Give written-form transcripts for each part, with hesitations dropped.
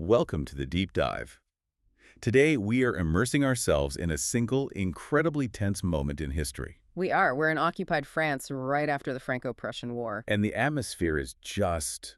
Welcome to the Deep Dive. Today, we are immersing ourselves in a single, incredibly tense moment in history. We are. We're in occupied France right after the Franco-Prussian War. And the atmosphere is just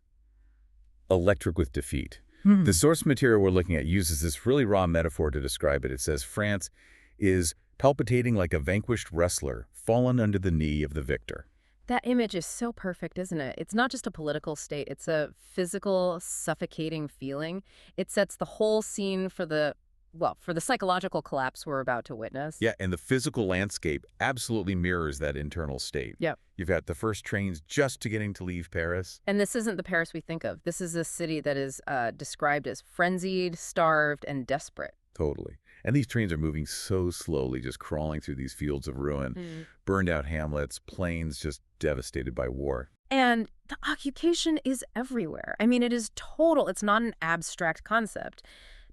electric with defeat. Hmm. The source material we're looking at uses this really raw metaphor to describe it. It says France is palpitating like a vanquished wrestler, fallen under the knee of the victor. That image is so perfect, isn't it? It's not just a political state. It's a physical, suffocating feeling. It sets the whole scene for the psychological collapse we're about to witness. Yeah, and the physical landscape absolutely mirrors that internal state. Yep. You've got the first trains just beginning to leave Paris. And this isn't the Paris we think of. This is a city that is described as frenzied, starved, and desperate. Totally. And these trains are moving so slowly, just crawling through these fields of ruin, burned out hamlets, plains just devastated by war. And the occupation is everywhere. I mean, it is total. It's not an abstract concept.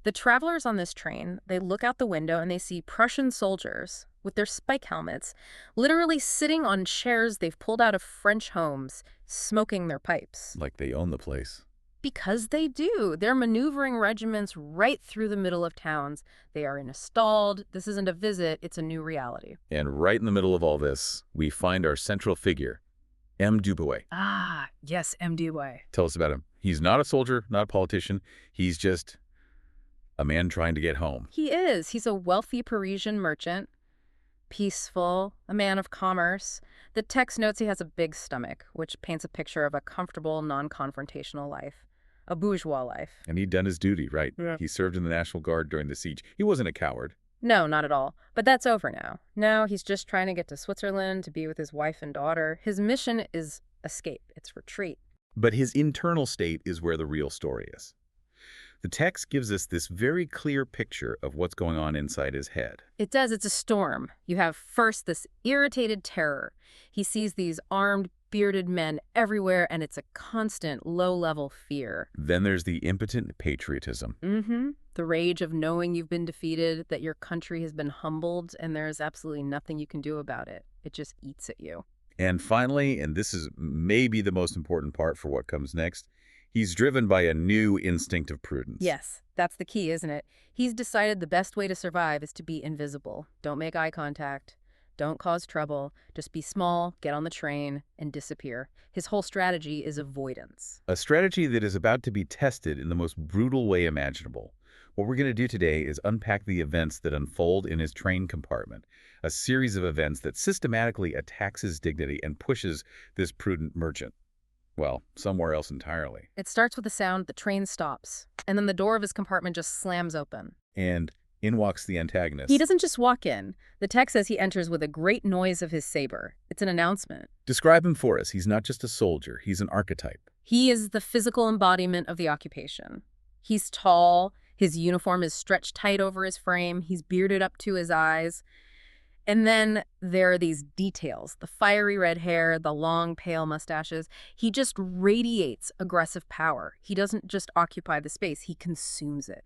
The travelers on this train, they look out the window and they see Prussian soldiers with their spike helmets literally sitting on chairs they've pulled out of French homes, smoking their pipes. Like they own the place. Because they do. They're maneuvering regiments right through the middle of towns. They are installed. This isn't a visit, it's a new reality. And right in the middle of all this, we find our central figure, M. Dubois. Ah, yes, M. Duel. Tell us about him. He's not a soldier, not a politician. He's just a man trying to get home. He is. He's a wealthy Parisian merchant. Peaceful, a man of commerce. The text notes he has a big stomach, which paints a picture of a comfortable, non-confrontational life. A bourgeois life. And he'd done his duty, right? Yeah. He served in the National Guard during the siege. He wasn't a coward. No, not at all. But that's over now. Now he's just trying to get to Switzerland to be with his wife and daughter. His mission is escape. It's retreat. But his internal state is where the real story is. The text gives us this very clear picture of what's going on inside his head. It does. It's a storm. You have first this irritated terror. He sees these armed, bearded men everywhere, and it's a constant, low-level fear. Then there's the impotent patriotism. The rage of knowing you've been defeated, that your country has been humbled, and there's absolutely nothing you can do about it. It just eats at you. And finally, and this is maybe the most important part for what comes next, he's driven by a new instinct of prudence. Yes, that's the key, isn't it? He's decided the best way to survive is to be invisible. Don't make eye contact. Don't cause trouble. Just be small, get on the train, and disappear. His whole strategy is avoidance. A strategy that is about to be tested in the most brutal way imaginable. What we're going to do today is unpack the events that unfold in his train compartment, a series of events that systematically attacks his dignity and pushes this prudent merchant, well, somewhere else entirely. It starts with a sound, the train stops, and then the door of his compartment just slams open. And in walks the antagonist. He doesn't just walk in. The text says he enters with a great noise of his saber. It's an announcement. Describe him for us. He's not just a soldier. He's an archetype. He is the physical embodiment of the occupation. He's tall. His uniform is stretched tight over his frame. He's bearded up to his eyes. And then there are these details, the fiery red hair, the long, pale mustaches. He just radiates aggressive power. He doesn't just occupy the space, he consumes it.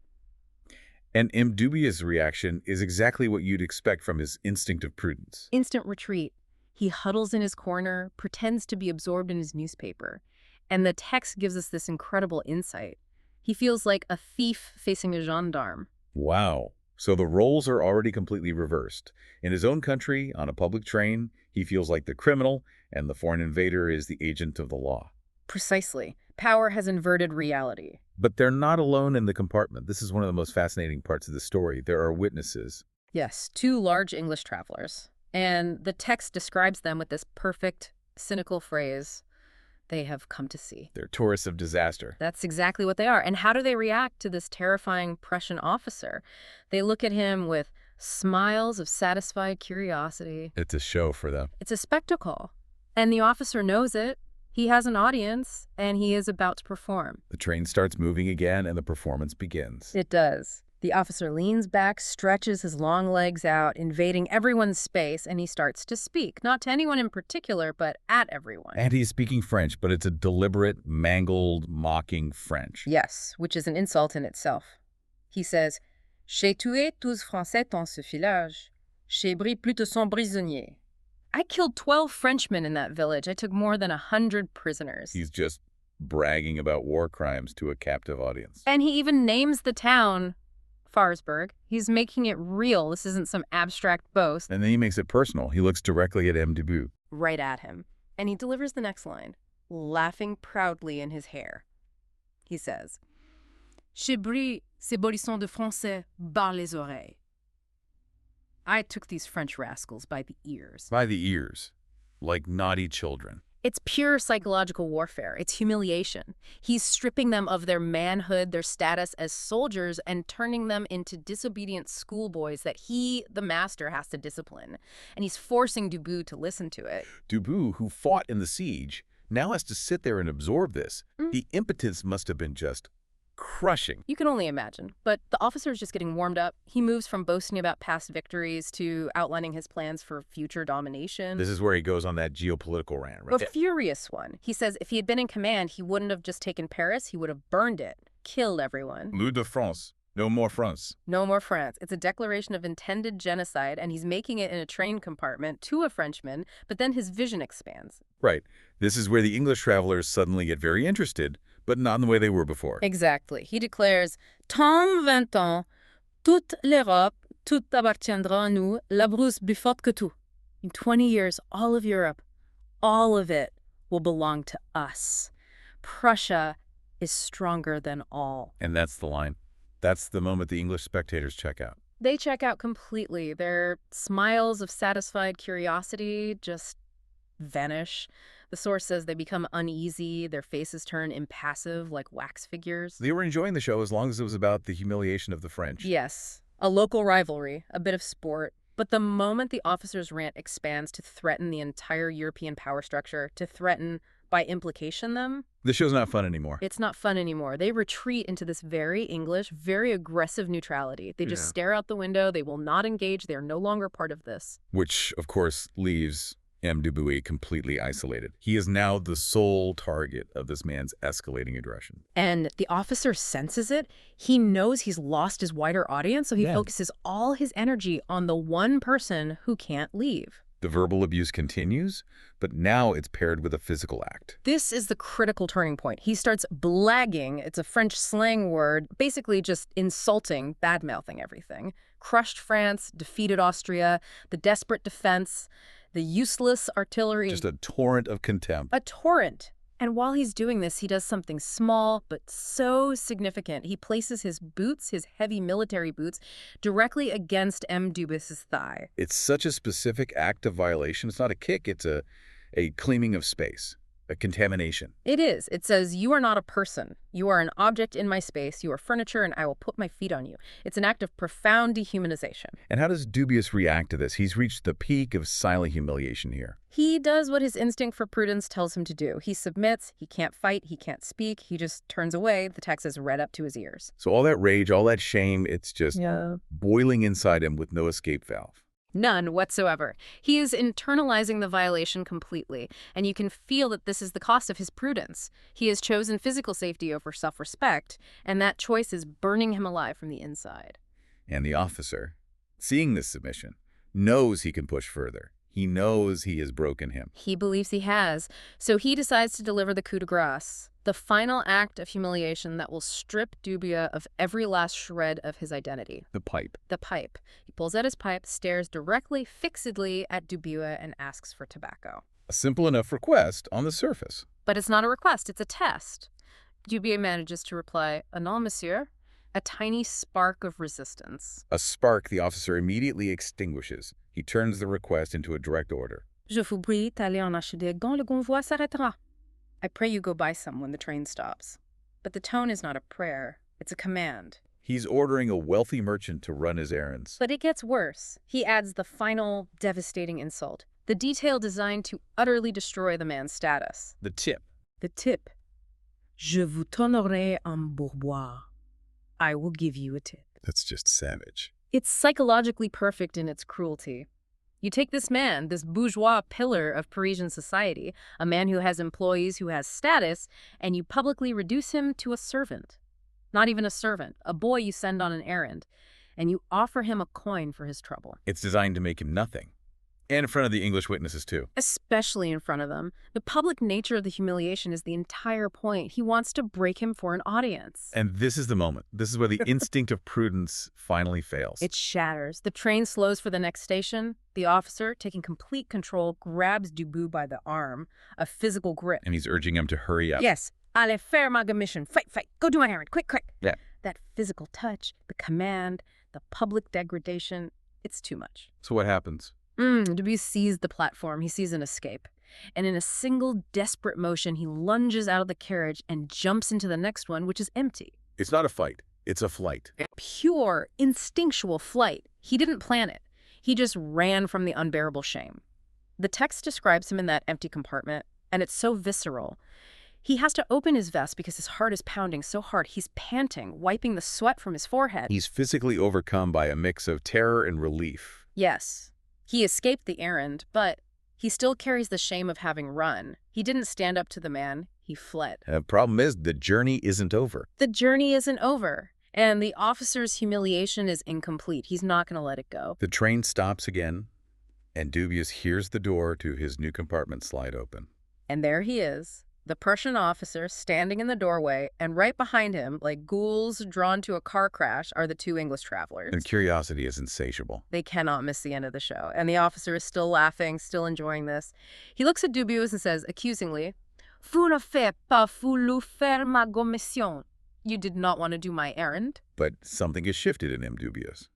And M. Dubois' reaction is exactly what you'd expect from his instinct of prudence. Instant retreat. He huddles in his corner, pretends to be absorbed in his newspaper. And the text gives us this incredible insight. He feels like a thief facing a gendarme. Wow. So the roles are already completely reversed. In his own country, on a public train, he feels like the criminal, and the foreign invader is the agent of the law. Precisely. Power has inverted reality. But they're not alone in the compartment. This is one of the most fascinating parts of the story. There are witnesses. Yes, two large English travelers. And the text describes them with this perfect, cynical phrase, they have come to see. They're tourists of disaster. That's exactly what they are. And how do they react to this terrifying Prussian officer? They look at him with smiles of satisfied curiosity. It's a show for them. It's a spectacle. And the officer knows it. He has an audience, and he is about to perform. The train starts moving again, and the performance begins. It does. The officer leans back, stretches his long legs out, invading everyone's space, and he starts to speak. Not to anyone in particular, but at everyone. And he's speaking French, but it's a deliberate, mangled, mocking French. Yes, which is an insult in itself. He says, J'ai tué tous Français dans ce village. J'ai pris plus de 100 prisonniers. I killed 12 Frenchmen in that village. I took more than 100 prisoners. He's just bragging about war crimes to a captive audience. And he even names the town Farsburg. He's making it real. This isn't some abstract boast. And then he makes it personal. He looks directly at M. Dubu. Right at him. And he delivers the next line, laughing proudly in his hair. He says, "Je brille ces bolissons de français par les oreilles." I took these French rascals by the ears. By the ears, like naughty children. It's pure psychological warfare. It's humiliation. He's stripping them of their manhood, their status as soldiers, and turning them into disobedient schoolboys that he, the master, has to discipline. And he's forcing Dubu to listen to it. Dubu, who fought in the siege, now has to sit there and absorb this. The impotence must have been just crushing. You can only imagine. But the officer is just getting warmed up. He moves from boasting about past victories to outlining his plans for future domination. This is where he goes on that geopolitical rant, right? A furious one. He says if he had been in command, he wouldn't have just taken Paris, he would have burned it, killed everyone. Louis de France. No more France. No more France. It's a declaration of intended genocide, and he's making it in a train compartment to a Frenchman, but then his vision expands. Right. This is where the English travelers suddenly get very interested, but not in the way they were before. Exactly. He declares, "Tant 20 ans, toute l'Europe, tout appartiendra à nous, la Brousse plus forte que tout." In 20 years, all of Europe, all of it will belong to us. Prussia is stronger than all. And that's the line. That's the moment the English spectators check out. They check out completely. Their smiles of satisfied curiosity just vanish. The source says they become uneasy, their faces turn impassive like wax figures. They were enjoying the show as long as it was about the humiliation of the French. Yes, a local rivalry, a bit of sport. But the moment the officer's rant expands to threaten the entire European power structure, to threaten, by implication, them, The show's not fun anymore. it's not fun anymore. They retreat into this very English, very aggressive neutrality. They just stare out the window. They will not engage. They are no longer part of this. Which, of course, leaves M. Dubuis completely isolated. He is now the sole target of this man's escalating aggression. And the officer senses it. He knows he's lost his wider audience, so he Yeah. focuses all his energy on the one person who can't leave. The verbal abuse continues, but now it's paired with a physical act. This is the critical turning point. He starts blagging, it's a French slang word, basically just insulting, bad-mouthing everything. Crushed France, defeated Austria, the desperate defense, the useless artillery. Just a torrent of contempt. A torrent. And while he's doing this, he does something small but so significant. He places his boots, his heavy military boots, directly against M. Dubus's thigh. It's such a specific act of violation. It's not a kick, it's a claiming of space, a contamination. It is. It says, "You are not a person. You are an object in my space. You are furniture, and I will put my feet on you." It's an act of profound dehumanization. And how does Dubious react to this? He's reached the peak of silent humiliation here. He does what his instinct for prudence tells him to do. He submits. He can't fight. He can't speak. He just turns away. The text is read up to his ears. So all that rage, all that shame, it's just boiling inside him with no escape valve. None whatsoever. He is internalizing the violation completely, and you can feel that this is the cost of his prudence. He has chosen physical safety over self-respect, and that choice is burning him alive from the inside. And the officer, seeing this submission, knows he can push further. He knows he has broken him. He believes he has, so he decides to deliver the coup de grace, the final act of humiliation that will strip Dubia of every last shred of his identity. The pipe. The pipe. He pulls out his pipe, stares directly, fixedly at Dubia, and asks for tobacco. A simple enough request on the surface. But it's not a request, it's a test. Dubia manages to reply, "Non, monsieur," a tiny spark of resistance. A spark the officer immediately extinguishes. He turns the request into a direct order. "Je vous prie d'aller en acheter des gants, le convoi s'arrêtera." I pray you go buy some when the train stops. But the tone is not a prayer, it's a command. He's ordering a wealthy merchant to run his errands. But it gets worse. He adds the final, devastating insult, the detail designed to utterly destroy the man's status. The tip. The tip. "Je vous donnerai un pourboire." I will give you a tip. That's just savage. It's psychologically perfect in its cruelty. You take this man, this bourgeois pillar of Parisian society, a man who has employees, who has status, and you publicly reduce him to a servant. Not even a servant, a boy you send on an errand, and you offer him a coin for his trouble. It's designed to make him nothing. And in front of the English witnesses, too. Especially in front of them. The public nature of the humiliation is the entire point. He wants to break him for an audience. And this is the moment. This is where the instinct of prudence finally fails. It shatters. The train slows for the next station. The officer, taking complete control, grabs Dubu by the arm, a physical grip. And he's urging him to hurry up. Yes. Allez faire ma mission. Fight, fight. Go do my errand. Quick, quick. Yeah. That physical touch, the command, the public degradation, it's too much. So what happens? Dubu sees the platform. He sees an escape. And in a single desperate motion, he lunges out of the carriage and jumps into the next one, which is empty. It's not a fight. It's a flight. Pure, instinctual flight. He didn't plan it. He just ran from the unbearable shame. The text describes him in that empty compartment, and it's so visceral. He has to open his vest because his heart is pounding so hard. He's panting, wiping the sweat from his forehead. He's physically overcome by a mix of terror and relief. Yes. He escaped the errand, but he still carries the shame of having run. He didn't stand up to the man. He fled. The problem is the journey isn't over. The journey isn't over, and the officer's humiliation is incomplete. He's not going to let it go. The train stops again, and Dubious hears the door to his new compartment slide open. And there he is, the Prussian officer standing in the doorway, and right behind him, like ghouls drawn to a car crash, are the two English travelers. And curiosity is insatiable. They cannot miss the end of the show. And the officer is still laughing, still enjoying this. He looks at Dubious and says, accusingly, "Vous ne faites pas voulu faire ma mission." You did not want to do my errand. But something has shifted in him, Dubious.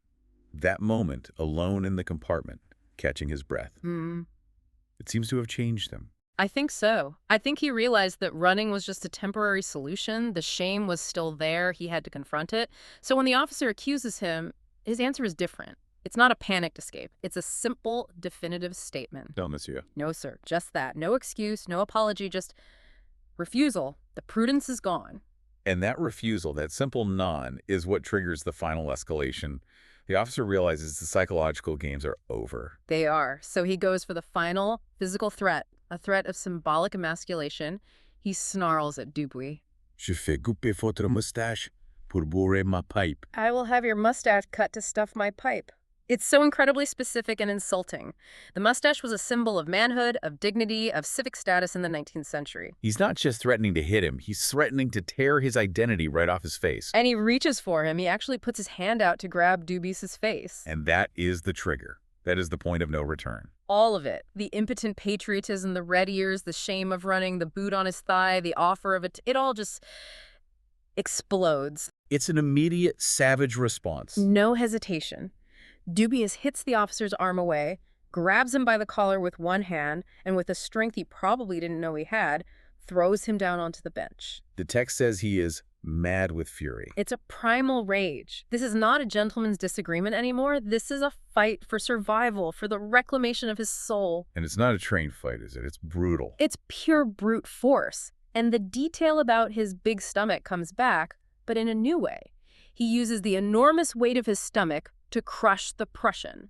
That moment, alone in the compartment, catching his breath. It seems to have changed him. I think so. I think he realized that running was just a temporary solution. The shame was still there. He had to confront it. So when the officer accuses him, his answer is different. It's not a panicked escape. It's a simple, definitive statement. No, monsieur. No, sir. Just that. No excuse, no apology, just refusal. The prudence is gone. And that refusal, that simple nod, is what triggers the final escalation. The officer realizes the psychological games are over. They are. So he goes for the final physical threat, a threat of symbolic emasculation. He snarls at Dupuis. Je fais couper votre moustache pour bourrer ma pipe. I will have your mustache cut to stuff my pipe. It's so incredibly specific and insulting. The mustache was a symbol of manhood, of dignity, of civic status in the 19th century. He's not just threatening to hit him, he's threatening to tear his identity right off his face. And he reaches for him. He actually puts his hand out to grab Dubis's face. And that is the trigger. That is the point of no return. All of it. The impotent patriotism, the red ears, the shame of running, the boot on his thigh, the offer of it all just explodes. It's an immediate, savage response. No hesitation. Dubious hits the officer's arm away, grabs him by the collar with one hand, and with a strength he probably didn't know he had, throws him down onto the bench. The text says he is mad with fury. It's a primal rage. This is not a gentleman's disagreement anymore. This is a fight for survival, for the reclamation of his soul. And it's not a trained fight, is it? It's brutal. It's pure brute force. And the detail about his big stomach comes back, but in a new way. He uses the enormous weight of his stomach to crush the Prussian.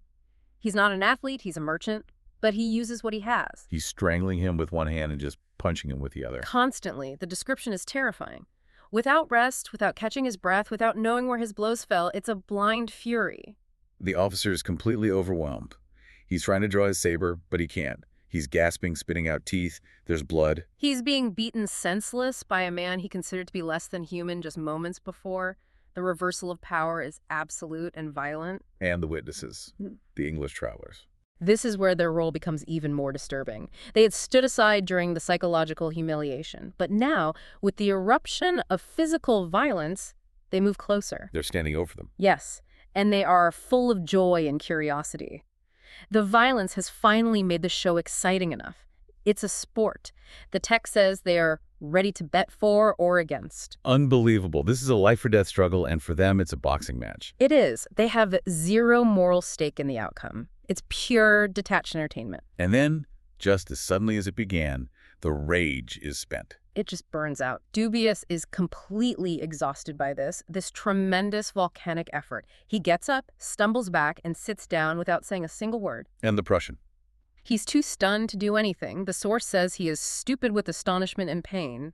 He's not an athlete, he's a merchant, but he uses what he has. He's strangling him with one hand and just punching him with the other. Constantly. The description is terrifying. Without rest, without catching his breath, without knowing where his blows fell, it's a blind fury. The officer is completely overwhelmed. He's trying to draw his saber, but he can't. He's gasping, spitting out teeth. There's blood. He's being beaten senseless by a man he considered to be less than human just moments before. The reversal of power is absolute and violent. And the witnesses, the English travelers. This is where their role becomes even more disturbing. They had stood aside during the psychological humiliation, but now, with the eruption of physical violence, they move closer. They're standing over them. Yes, and they are full of joy and curiosity. The violence has finally made the show exciting enough. It's a sport. The text says they are ready to bet for or against. Unbelievable. This is a life-or-death struggle, and for them, it's a boxing match. It is. They have zero moral stake in the outcome. It's pure, detached entertainment. And then, just as suddenly as it began, the rage is spent. It just burns out. Dubious is completely exhausted by this tremendous volcanic effort. He gets up, stumbles back, and sits down without saying a single word. And the Prussian. He's too stunned to do anything. The source says he is stupid with astonishment and pain.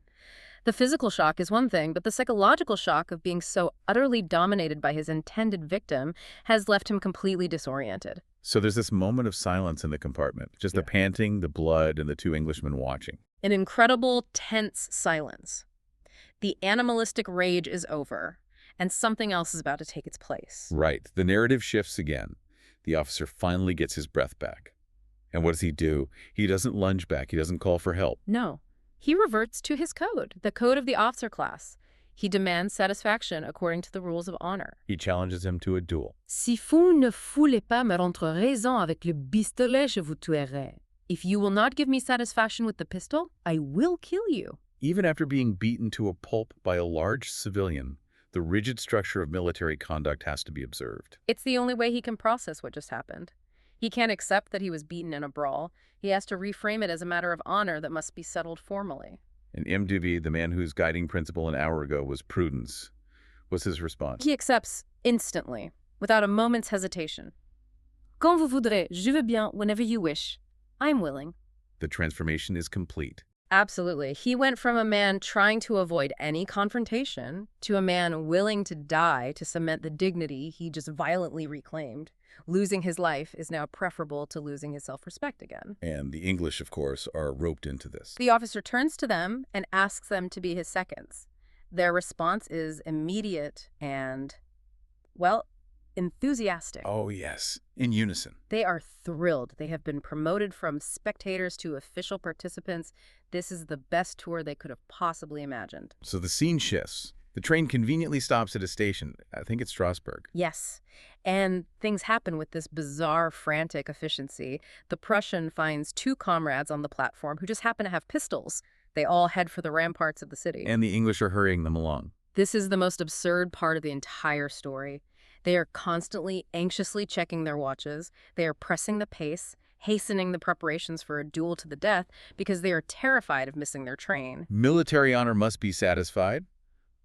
The physical shock is one thing, but the psychological shock of being so utterly dominated by his intended victim has left him completely disoriented. So there's this moment of silence in the compartment, just the panting, the blood, and the two Englishmen watching. An incredible, tense silence. The animalistic rage is over, and something else is about to take its place. Right. The narrative shifts again. The officer finally gets his breath back. And what does he do? He doesn't lunge back. He doesn't call for help. No. He reverts to his code, the code of the officer class. He demands satisfaction according to the rules of honor. He challenges him to a duel. Si vous ne voulez pas me rendre raison avec le pistolet, je vous tuerai. If you will not give me satisfaction with the pistol, I will kill you. Even after being beaten to a pulp by a large civilian, the rigid structure of military conduct has to be observed. It's the only way he can process what just happened. He can't accept that he was beaten in a brawl. He has to reframe it as a matter of honor that must be settled formally. And Mdubi, the man whose guiding principle an hour ago was prudence, what's his response? He accepts instantly, without a moment's hesitation. Quand vous voudrez, je veux bien, whenever you wish. I'm willing. The transformation is complete. Absolutely. He went from a man trying to avoid any confrontation to a man willing to die to cement the dignity he just violently reclaimed. Losing his life is now preferable to losing his self-respect again. And the English, of course, are roped into this. The officer turns to them and asks them to be his seconds. Their response is immediate and, well, enthusiastic. Oh, yes. In unison. They are thrilled. They have been promoted from spectators to official participants. This is the best tour they could have possibly imagined. So the scene shifts. The train conveniently stops at a station. I think it's Strasbourg. Yes. And things happen with this bizarre, frantic efficiency. The Prussian finds two comrades on the platform who just happen to have pistols. They all head for the ramparts of the city. And the English are hurrying them along. This is the most absurd part of the entire story. They are constantly, anxiously checking their watches. They are pressing the pace, hastening the preparations for a duel to the death because they are terrified of missing their train. Military honor must be satisfied,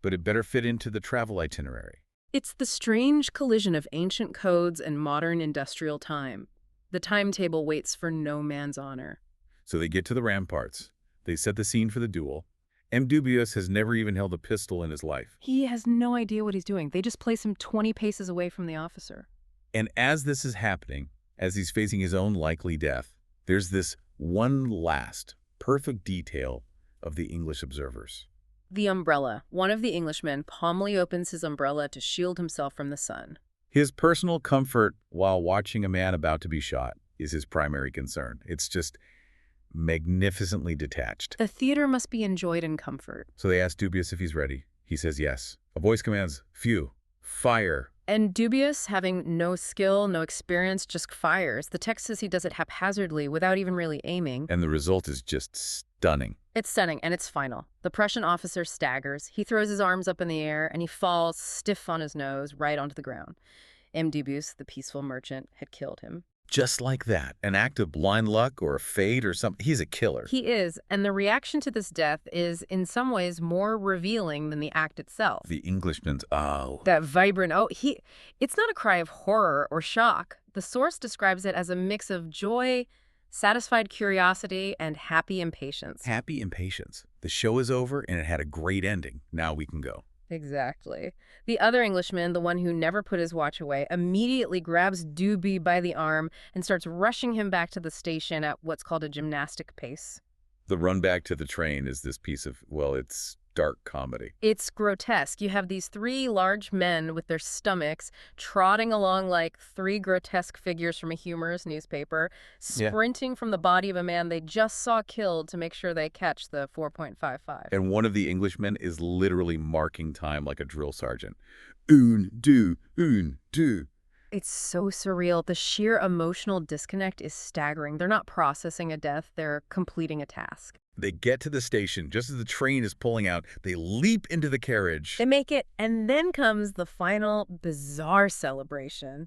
but it better fit into the travel itinerary. It's the strange collision of ancient codes and modern industrial time. The timetable waits for no man's honor. So they get to the ramparts. They set the scene for the duel. M. Dubious has never even held a pistol in his life. He has no idea what he's doing. They just place him 20 paces away from the officer. And as this is happening, as he's facing his own likely death, there's this one last, perfect detail of the English observers. The umbrella. One of the Englishmen calmly opens his umbrella to shield himself from the sun. His personal comfort while watching a man about to be shot is his primary concern. It's just magnificently detached. The theater must be enjoyed in comfort. So they ask Dubious if he's ready. He says yes. A voice commands, "Phew, fire." And Dubious, having no skill, no experience, just fires. The text says he does it haphazardly without even really aiming. And the result is just stunning. It's stunning, and it's final. The Prussian officer staggers. He throws his arms up in the air, and he falls stiff on his nose right onto the ground. M. Dubious, the peaceful merchant, had killed him. Just like that. An act of blind luck or a fate or something. He's a killer. He is, and the reaction to this death is in some ways more revealing than the act itself. The Englishman's, oh. That vibrant, it's not a cry of horror or shock. The source describes it as a mix of joy, satisfied curiosity, and happy impatience. Happy impatience. The show is over and it had a great ending. Now we can go. Exactly. The other Englishman, the one who never put his watch away, immediately grabs Doobie by the arm and starts rushing him back to the station at what's called a gymnastic pace. The run back to the train is this piece of, well, it's dark comedy. It's grotesque. You have these three large men with their stomachs trotting along like three grotesque figures from a humorous newspaper, sprinting from the body of a man they just saw killed to make sure they catch the 4.55. And one of the Englishmen is literally marking time like a drill sergeant. Un, deux, un, deux. It's so surreal. The sheer emotional disconnect is staggering. They're not processing a death, they're completing a task. They get to the station. Just as the train is pulling out, they leap into the carriage. They make it, and then comes the final bizarre celebration.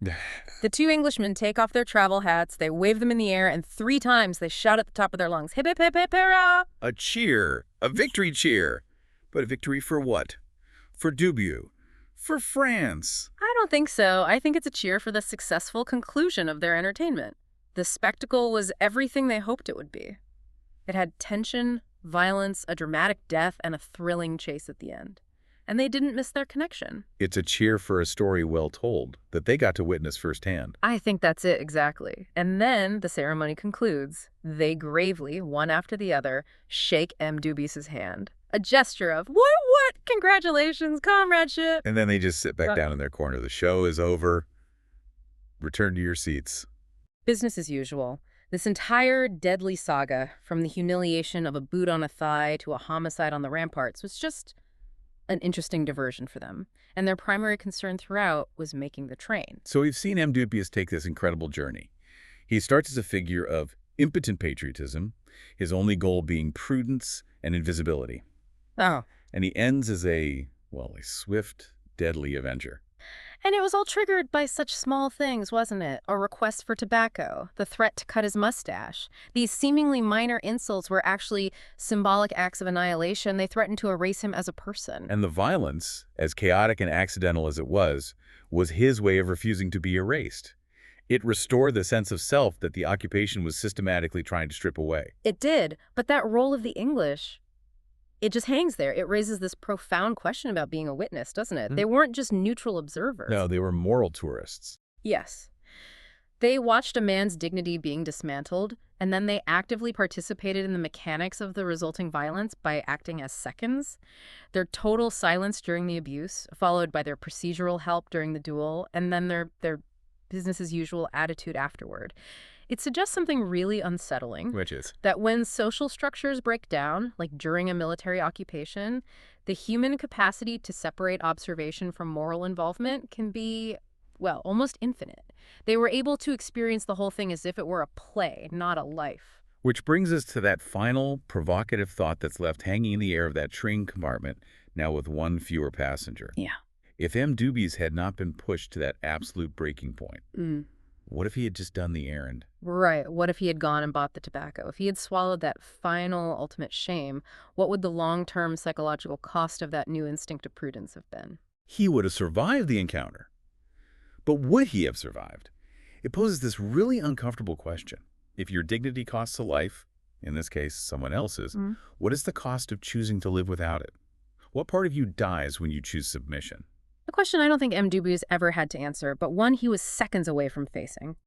The two Englishmen take off their travel hats, they wave them in the air, and 3 times they shout at the top of their lungs, "Hip, hip, hip, hip, hurrah!" A cheer. A victory cheer. But a victory for what? For Dubious. For France. I don't think so. I think it's a cheer for the successful conclusion of their entertainment. The spectacle was everything they hoped it would be. It had tension, violence, a dramatic death, and a thrilling chase at the end. And they didn't miss their connection. It's a cheer for a story well told that they got to witness firsthand. I think that's it exactly. And then the ceremony concludes. They gravely, one after the other, shake M. Dubius's hand. A gesture of, what, congratulations, comradeship. And then they just sit back down in their corner. The show is over. Return to your seats. Business as usual. This entire deadly saga, from the humiliation of a boot on a thigh to a homicide on the ramparts, was just an interesting diversion for them. And their primary concern throughout was making the train. So we've seen M. Dubius take this incredible journey. He starts as a figure of impotent patriotism, his only goal being prudence and invisibility. Oh. And he ends as a swift, deadly avenger. And it was all triggered by such small things, wasn't it? A request for tobacco, the threat to cut his mustache. These seemingly minor insults were actually symbolic acts of annihilation. They threatened to erase him as a person. And the violence, as chaotic and accidental as it was his way of refusing to be erased. It restored the sense of self that the occupation was systematically trying to strip away. It did, but that role of the English, it just hangs there. It raises this profound question about being a witness, doesn't it? They weren't just neutral observers. No, they were moral tourists. Yes. They watched a man's dignity being dismantled, and then they actively participated in the mechanics of the resulting violence by acting as seconds. Their total silence during the abuse, followed by their procedural help during the duel, and then their business-as-usual attitude afterward. It suggests something really unsettling. Which is? That when social structures break down, like during a military occupation, the human capacity to separate observation from moral involvement can be, almost infinite. They were able to experience the whole thing as if it were a play, not a life. Which brings us to that final provocative thought that's left hanging in the air of that train compartment, now with one fewer passenger. Yeah. If M. Dubius had not been pushed to that absolute breaking point, what if he had just done the errand? Right. What if he had gone and bought the tobacco? If he had swallowed that final, ultimate shame, what would the long-term psychological cost of that new instinct of prudence have been? He would have survived the encounter. But would he have survived? It poses this really uncomfortable question. If your dignity costs a life, in this case someone else's, what is the cost of choosing to live without it? What part of you dies when you choose submission? A question I don't think M. Dubius ever had to answer, but one he was seconds away from facing.